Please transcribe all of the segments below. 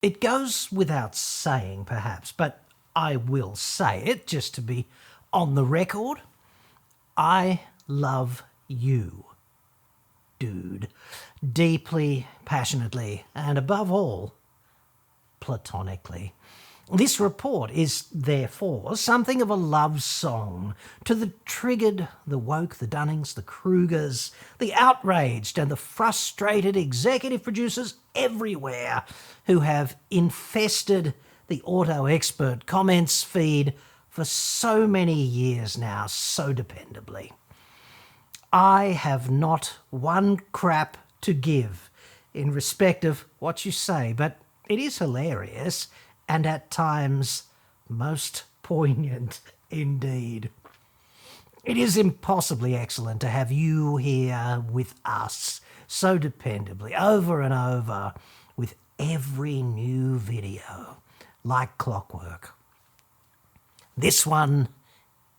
It goes without saying, perhaps, but I will say it just to be on the record. I love you, dude, deeply, passionately, and above all, platonically. This report is, therefore, something of a love song to the triggered, the woke, the Dunnings, the Krugers, the outraged and the frustrated executive producers everywhere who have infested the Auto Expert comments feed for so many years now, so dependably. I have not one crap to give in respect of what you say, but it is hilarious and at times most poignant indeed. It is impossibly excellent to have you here with us so dependably, over and over, with every new video, like clockwork. This one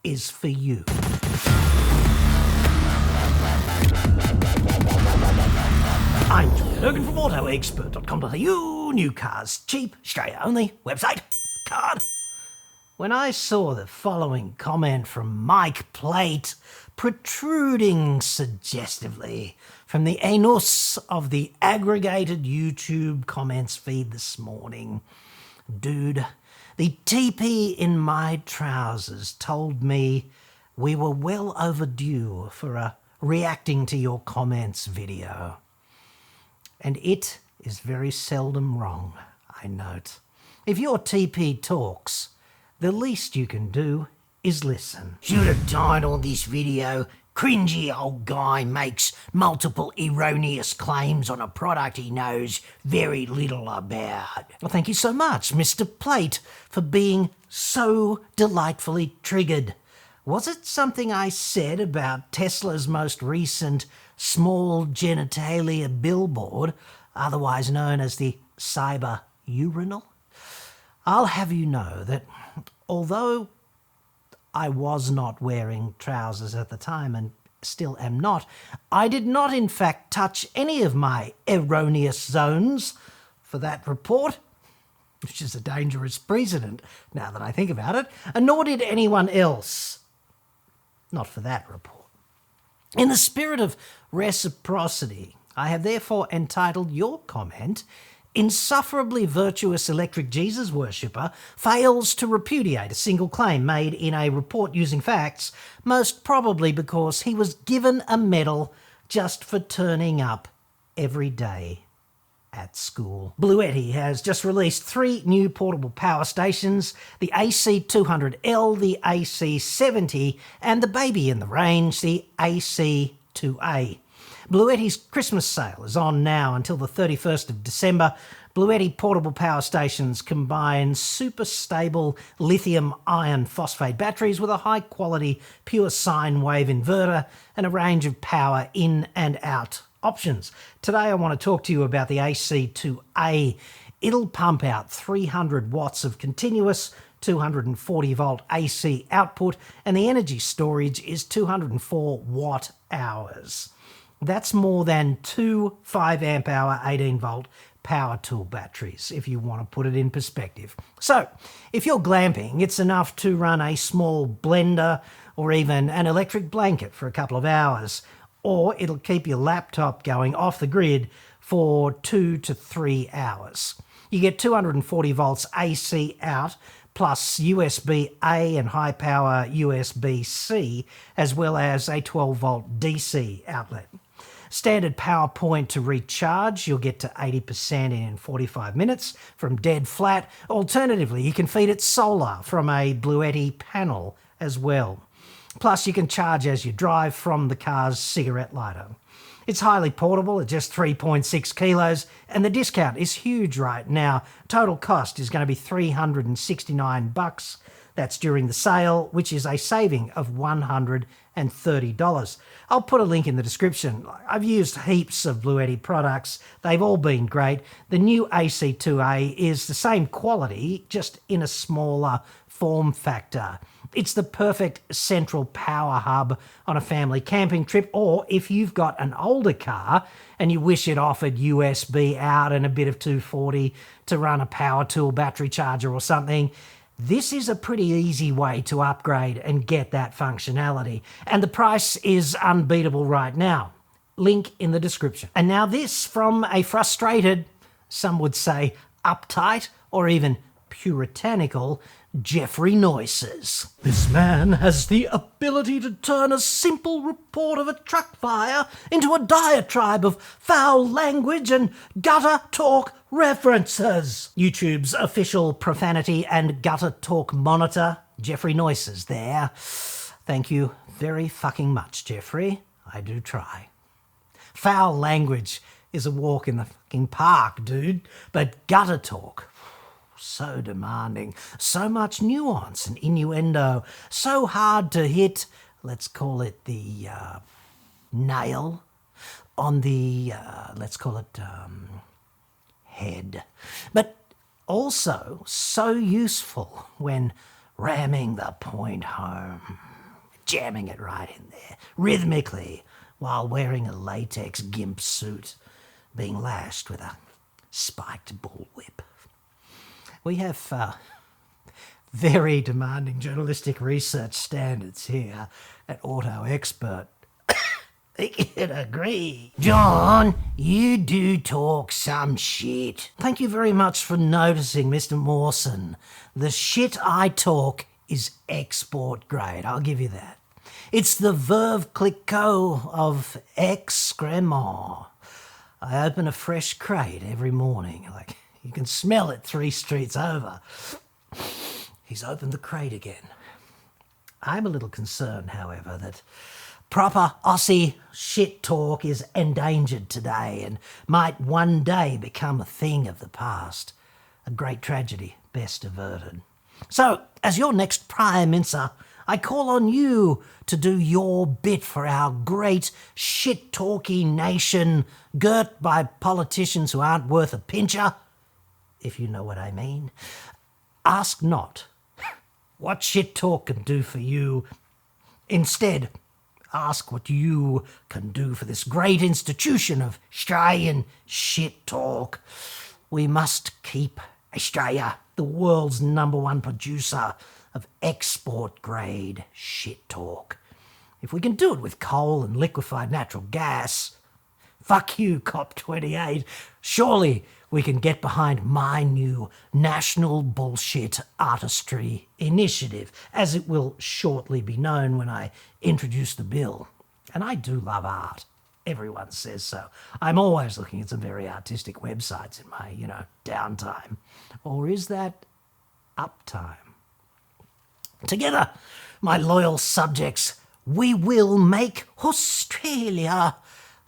is for you. I'm John Cadogan from AutoExpert.com.au. New cars, cheap, Australia only, website, card. When I saw the following comment from Mike Plate protruding suggestively from the anus of the aggregated YouTube comments feed this morning, dude, the TP in my trousers told me we were well overdue for a reacting to your comments video. And it is very seldom wrong, I note. If your TP talks, the least you can do is listen. Should have died on this video. Cringy old guy makes multiple erroneous claims on a product he knows very little about. Well, thank you so much, Mr. Plate, for being so delightfully triggered. Was it something I said about Tesla's most recent small genitalia billboard, otherwise known as the cyber urinal? I'll have you know that although I was not wearing trousers at the time and still am not, I did not in fact touch any of my erroneous zones for that report, which is a dangerous precedent now that I think about it, and nor did anyone else. Not for that report. In the spirit of reciprocity, I have therefore entitled your comment, "Insufferably virtuous electric Jesus worshipper fails to repudiate a single claim made in a report using facts, most probably because he was given a medal just for turning up every day at school." BLUETTI has just released 3 new portable power stations, the AC200L, the AC70, and the baby in the range, the AC2A. BLUETTI's Christmas sale is on now until the 31st of December. BLUETTI portable power stations combine super stable lithium iron phosphate batteries with a high quality pure sine wave inverter and a range of power in and out options. Today I want to talk to you about the AC2A. It'll pump out 300 watts of continuous 240 volt AC output, and the energy storage is 204 watt hours. That's more than 2 5 amp hour 18 volt power tool batteries, if you want to put it in perspective. So, if you're glamping, it's enough to run a small blender or even an electric blanket for a couple of hours, or it'll keep your laptop going off the grid for 2 to 3 hours. You get 240 volts AC out, plus USB-A and high-power USB-C, as well as a 12-volt DC outlet. Standard power point to recharge, you'll get to 80% in 45 minutes from dead flat. Alternatively, you can feed it solar from a BLUETTI panel as well. Plus, you can charge as you drive from the car's cigarette lighter. It's highly portable at just 3.6 kilos, and the discount is huge right now. Total cost is going to be $369. That's during the sale, which is a saving of $130. I'll put a link in the description. I've used heaps of BLUETTI products. They've all been great. The new AC2A is the same quality, just in a smaller form factor. It's the perfect central power hub on a family camping trip, or if you've got an older car and you wish it offered USB out and a bit of 240 to run a power tool, battery charger or something. This is a pretty easy way to upgrade and get that functionality. And the price is unbeatable right now. Link in the description. And now this from a frustrated, some would say uptight, or even puritanical Jeffrey Noyces. This man has the ability to turn a simple report of a truck fire into a diatribe of foul language and gutter talk references. YouTube's official profanity and gutter talk monitor, Jeffrey Noyces there. Thank you very fucking much, Jeffrey. I do try. Foul language is a walk in the fucking park, dude. But gutter talk, so demanding, so much nuance and innuendo, so hard to hit, let's call it the nail on the, let's call it head. But also so useful when ramming the point home, jamming it right in there, rhythmically, while wearing a latex gimp suit, being lashed with a spiked bullwhip. We have very demanding journalistic research standards here at Auto Expert. I can agree. John, you do talk some shit. Thank you very much for noticing, Mr. Mawson. The shit I talk is export grade, I'll give you that. It's the Veuve Clicquot of excrement. I open a fresh crate every morning, like you can smell it 3 streets over. He's opened the crate again. I'm a little concerned, however, that proper Aussie shit talk is endangered today and might one day become a thing of the past. A great tragedy, best averted. So, as your next Prime Minister, I call on you to do your bit for our great shit-talking nation, girt by politicians who aren't worth a pincher, if you know what I mean. Ask not what shit talk can do for you. Instead, ask what you can do for this great institution of Australian shit talk. We must keep Australia the world's #1 producer of export-grade shit talk. If we can do it with coal and liquefied natural gas, fuck you, COP28, surely we can get behind my new national bullshit artistry initiative, as it will shortly be known when I introduce the bill. And I do love art. Everyone says so. I'm always looking at some very artistic websites in my, downtime. Or is that uptime? Together, my loyal subjects, we will make Australia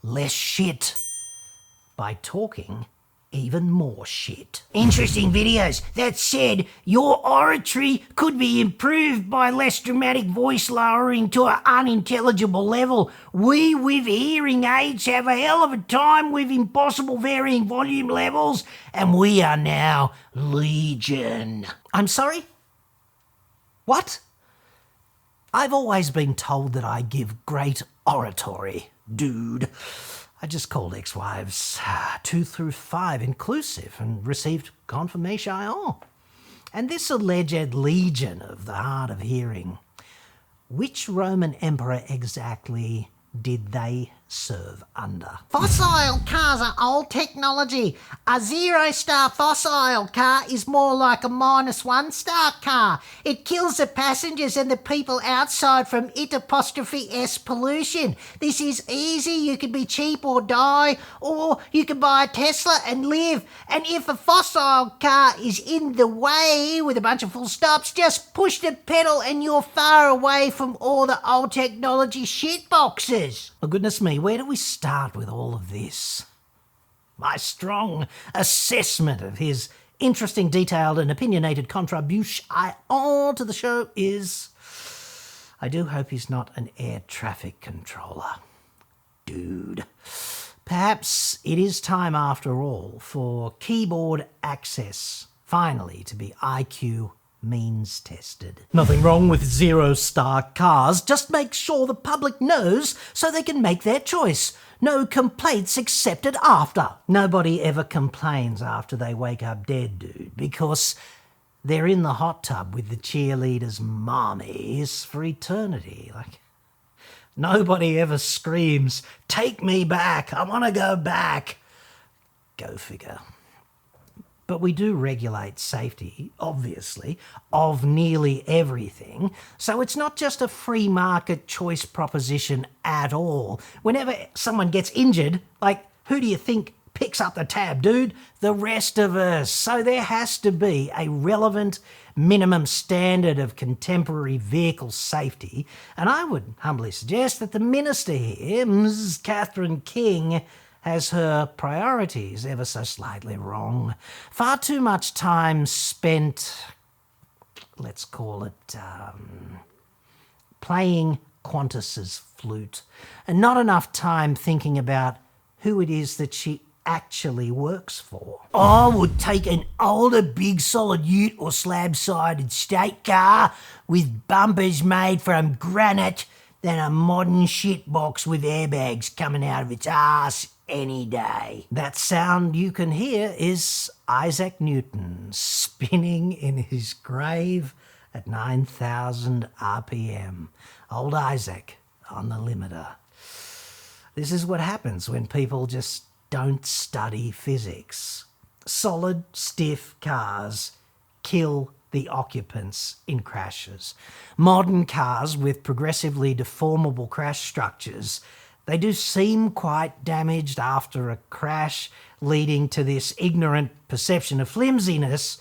less shit by talking even more shit. Interesting videos. That said, your oratory could be improved by less dramatic voice lowering to an unintelligible level. We with hearing aids have a hell of a time with impossible varying volume levels, and we are now legion. I'm sorry? What? I've always been told that I give great oratory, dude. I just called ex-wives 2 through 5 inclusive and received confirmation. And this alleged legion of the hard of hearing, which Roman emperor exactly did they serve under? Fossil cars are old technology. A 0-star fossil car is more like a -1-star car. It kills the passengers and the people outside from it''s pollution. This is easy. You can be cheap or die, or you can buy a Tesla and live. And if a fossil car is in the way with a bunch of full stops, just push the pedal and you're far away from all the old technology shitboxes. Oh, goodness me, where do we start with all of this? My strong assessment of his interesting, detailed and opinionated contribution to the show is, I do hope he's not an air traffic controller. Dude. Perhaps it is time after all for keyboard access finally to be IQ means tested. Nothing wrong with 0-star cars, just make sure the public knows so they can make their choice. No complaints accepted after. Nobody ever complains after they wake up dead, dude, because they're in the hot tub with the cheerleaders' mommies for eternity. Like, nobody ever screams, "Take me back, I want to go back." Go figure. But we do regulate safety, obviously, of nearly everything. So it's not just a free market choice proposition at all. Whenever someone gets injured, like, who do you think picks up the tab, dude? The rest of us. So there has to be a relevant minimum standard of contemporary vehicle safety. And I would humbly suggest that the minister here, Ms. Catherine King, has her priorities ever so slightly wrong. Far too much time spent, let's call it, playing Qantas's flute, and not enough time thinking about who it is that she actually works for. I would take an older big solid ute or slab-sided state car with bumpers made from granite than a modern shitbox with airbags coming out of its arse any day. That sound you can hear is Isaac Newton spinning in his grave at 9,000 RPM. Old Isaac on the limiter. This is what happens when people just don't study physics. Solid, stiff cars kill the occupants in crashes. Modern cars with progressively deformable crash structures, they do seem quite damaged after a crash, leading to this ignorant perception of flimsiness,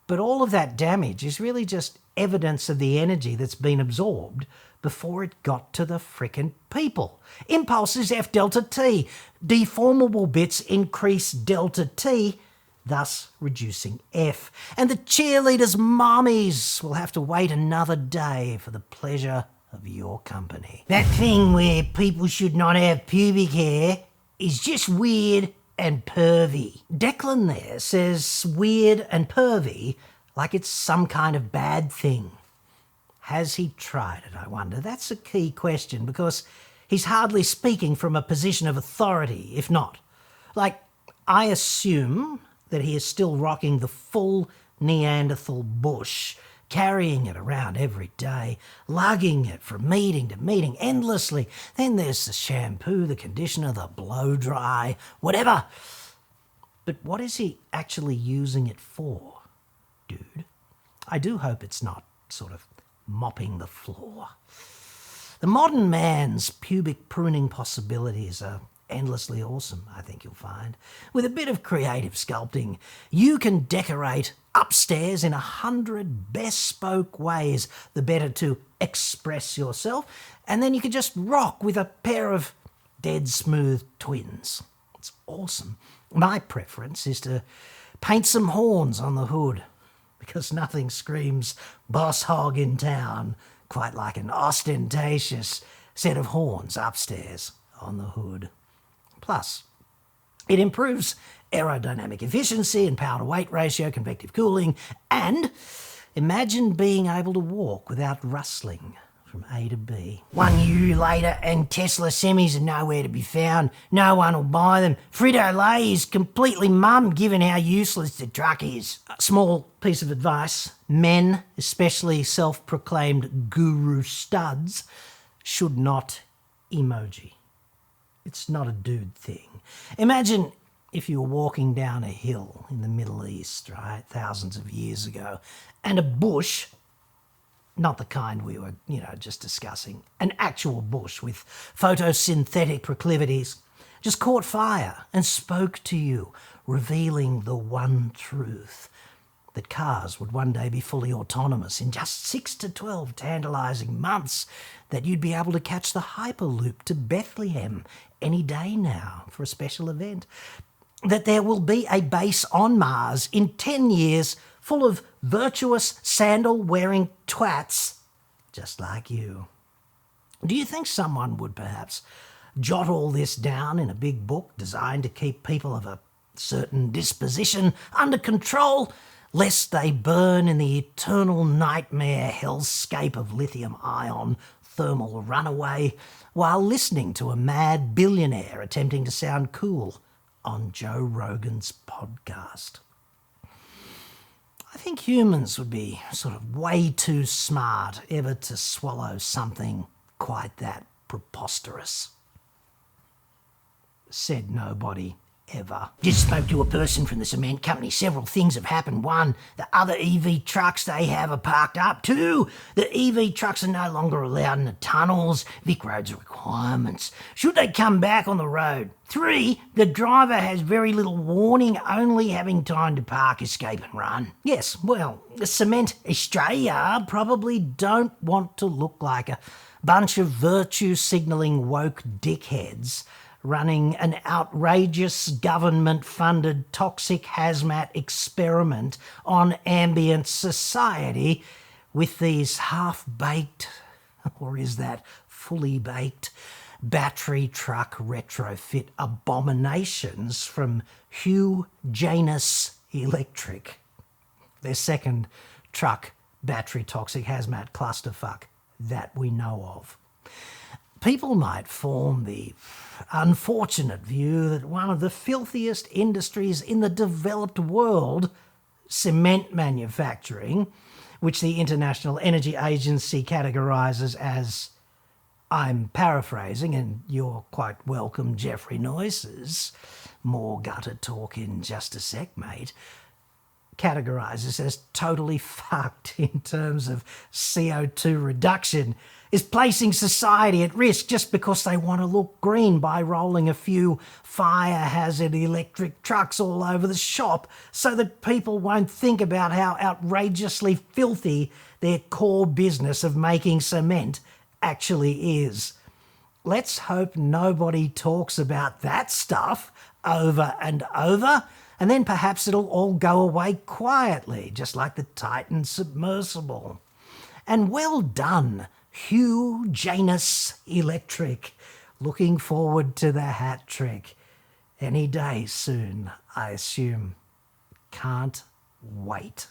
but all of that damage is really just evidence of the energy that's been absorbed before it got to the frickin' people. Impulse is F delta T. Deformable bits increase delta T, thus reducing F. And the cheerleaders' mommies will have to wait another day for the pleasure of your company. That thing where people should not have pubic hair is just weird and pervy. Declan there says weird and pervy like it's some kind of bad thing. Has he tried it, I wonder? That's a key question, because he's hardly speaking from a position of authority, if not. Like, I assume that he is still rocking the full Neanderthal bush, carrying it around every day, lugging it from meeting to meeting endlessly. Then there's the shampoo, the conditioner, the blow dry, whatever. But what is he actually using it for, dude? I do hope it's not sort of mopping the floor. The modern man's pubic pruning possibilities are endlessly awesome, I think you'll find. With a bit of creative sculpting, you can decorate upstairs in 100 bespoke ways, the better to express yourself, and then you can just rock with a pair of dead smooth twins. It's awesome. My preference is to paint some horns on the hood, because nothing screams boss hog in town quite like an ostentatious set of horns upstairs on the hood. Plus, it improves aerodynamic efficiency and power-to-weight ratio, convective cooling, and imagine being able to walk without rustling from A to B. 1 year later and Tesla semis are nowhere to be found. No one will buy them. Frito-Lay is completely mum given how useless the truck is. A small piece of advice: men, especially self-proclaimed guru studs, should not emoji. It's not a dude thing. Imagine if you were walking down a hill in the Middle East, right, thousands of years ago, and a bush, not the kind we were, just discussing, an actual bush with photosynthetic proclivities, just caught fire and spoke to you, revealing the one truth, that cars would one day be fully autonomous in just 6 to 12 tantalising months, that you'd be able to catch the Hyperloop to Bethlehem any day now for a special event, that there will be a base on Mars in 10 years full of virtuous sandal-wearing twats just like you. Do you think someone would perhaps jot all this down in a big book designed to keep people of a certain disposition under control, lest they burn in the eternal nightmare hellscape of lithium-ion thermal runaway while listening to a mad billionaire attempting to sound cool on Joe Rogan's podcast. I think humans would be sort of way too smart ever to swallow something quite that preposterous. Said nobody ever. Just spoke to a person from the cement company. Several things have happened. One, the other EV trucks they have are parked up. Two, the EV trucks are no longer allowed in the tunnels. Vic Road's requirements. Should they come back on the road? Three, the driver has very little warning, only having time to park, escape and run. Yes, well, Cement Australia probably don't want to look like a bunch of virtue-signalling woke dickheads running an outrageous government-funded toxic hazmat experiment on ambient society with these half-baked, or is that fully baked, battery truck retrofit abominations from Hugh Janus Electric, their second truck battery toxic hazmat clusterfuck that we know of. People might form the unfortunate view that one of the filthiest industries in the developed world, cement manufacturing, which the International Energy Agency categorises as, I'm paraphrasing, and you're quite welcome, Jeffrey Noises, more gutter talk in just a sec, mate, categorises as totally fucked in terms of CO2 reduction, is placing society at risk just because they want to look green by rolling a few fire hazard electric trucks all over the shop so that people won't think about how outrageously filthy their core business of making cement actually is. Let's hope nobody talks about that stuff over and over, and then perhaps it'll all go away quietly, just like the Titan submersible. And well done, Hugh Janus Electric. Looking forward to the hat trick. Any day soon, I assume. Can't wait.